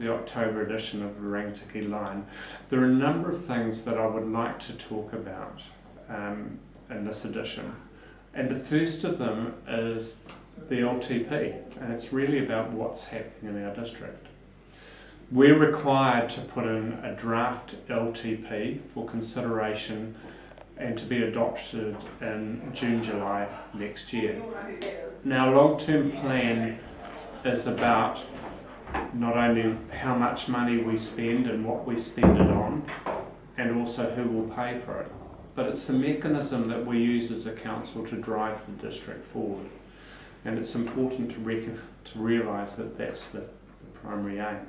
the October edition of the Rangitikei Line, there are a number of things that I would like to talk about in this edition. And the first of them is the LTP, and it's really about what's happening in our district. We're required to put in a draft LTP for consideration and to be adopted in June, July next year. Now, long-term plan is about not only how much money we spend and what we spend it on, and also who will pay for it, but it's the mechanism that we use as a council to drive the district forward. And it's important to realise that that's the primary aim.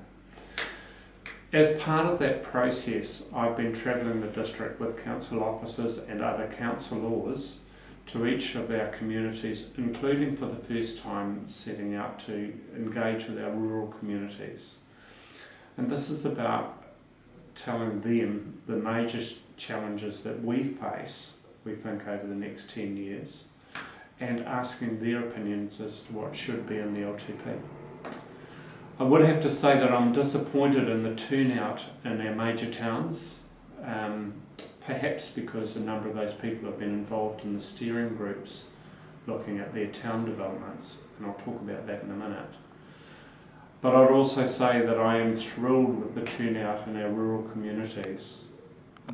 As part of that process, I've been travelling the district with council officers and other councillors to each of our communities, including for the first time setting out to engage with our rural communities. And this is about telling them the major challenges that we face, we think, over the next 10 years, and asking their opinions as to what should be in the LTP. I would have to say that I'm disappointed in the turnout in our major towns, perhaps because a number of those people have been involved in the steering groups looking at their town developments, and I'll talk about that in a minute. But I'd also say that I am thrilled with the turnout in our rural communities.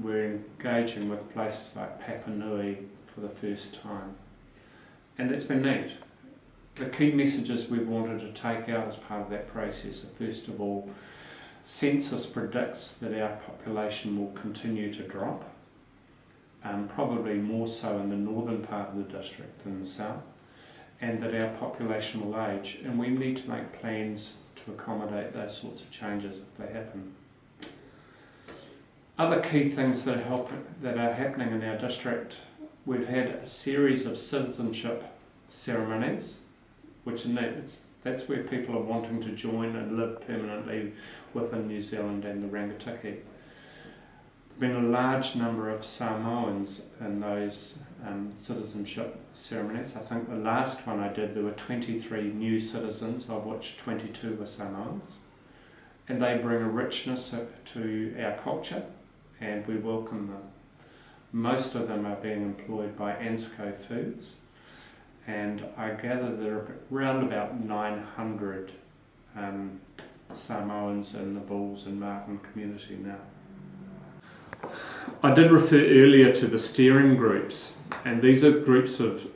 We're engaging with places like Papanui for the first time, and it's been neat. The key messages we've wanted to take out as part of that process are, first of all, census predicts that our population will continue to drop, probably more so in the northern part of the district than the south, and that our population will age, and we need to make plans to accommodate those sorts of changes if they happen. Other key things that are happening in our district, we've had a series of citizenship ceremonies, which that's where people are wanting to join and live permanently within New Zealand and the Rangitikei. There have been a large number of Samoans in those citizenship ceremonies. I think the last one I did, there were 23 new citizens, of which 22 were Samoans. And they bring a richness to our culture, and we welcome them. Most of them are being employed by Ansco Foods, and I gather there are around about 900 Samoans in the Bulls and Martin community now. I did refer earlier to the steering groups, and these are groups of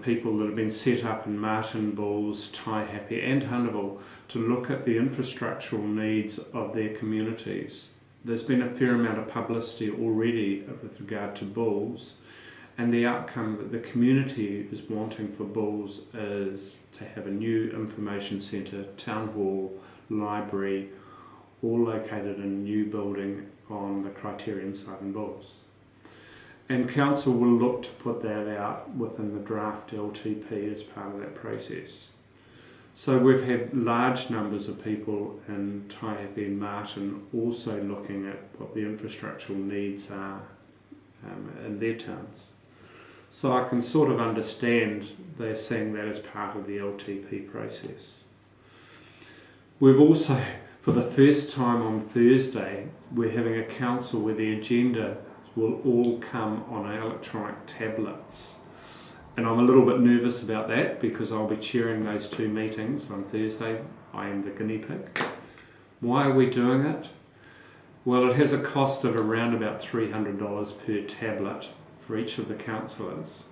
people that have been set up in Martin, Bulls, Taihape and Hunterville to look at the infrastructural needs of their communities. There's been a fair amount of publicity already with regard to Bulls, and the outcome that the community is wanting for Bulls is to have a new information centre, town hall, library, all located in a new building on the Criterion site in Bulls. And council will look to put that out within the draft LTP as part of that process. So we've had large numbers of people in Taihape and Martin also looking at what the infrastructural needs are in their towns. So I can sort of understand they're seeing that as part of the LTP process. We've also, for the first time on Thursday, we're having a council where the agenda will all come on electronic tablets. And I'm a little bit nervous about that because I'll be chairing those two meetings on Thursday. I am the guinea pig. Why are we doing it? Well, it has a cost of around about $300 per tablet for each of the councillors.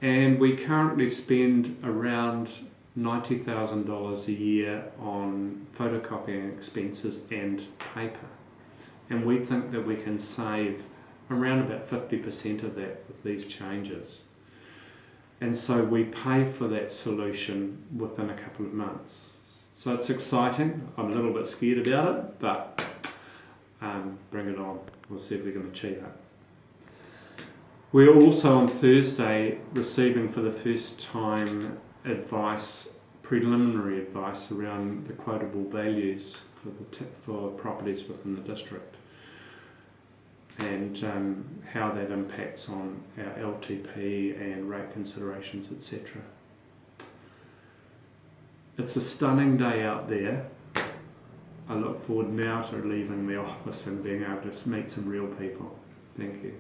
And we currently spend around $90,000 a year on photocopying expenses and paper. And we think that we can save around about 50% of that with these changes. And so we pay for that solution within a couple of months. So it's exciting. I'm a little bit scared about it, but bring it on. We'll see if we can achieve it. We're also on Thursday receiving for the first time preliminary advice around the quotable values for properties within the district, and how that impacts on our LTP and rate considerations, etc. It's a stunning day out there. I look forward now to leaving the office and being able to meet some real people. Thank you.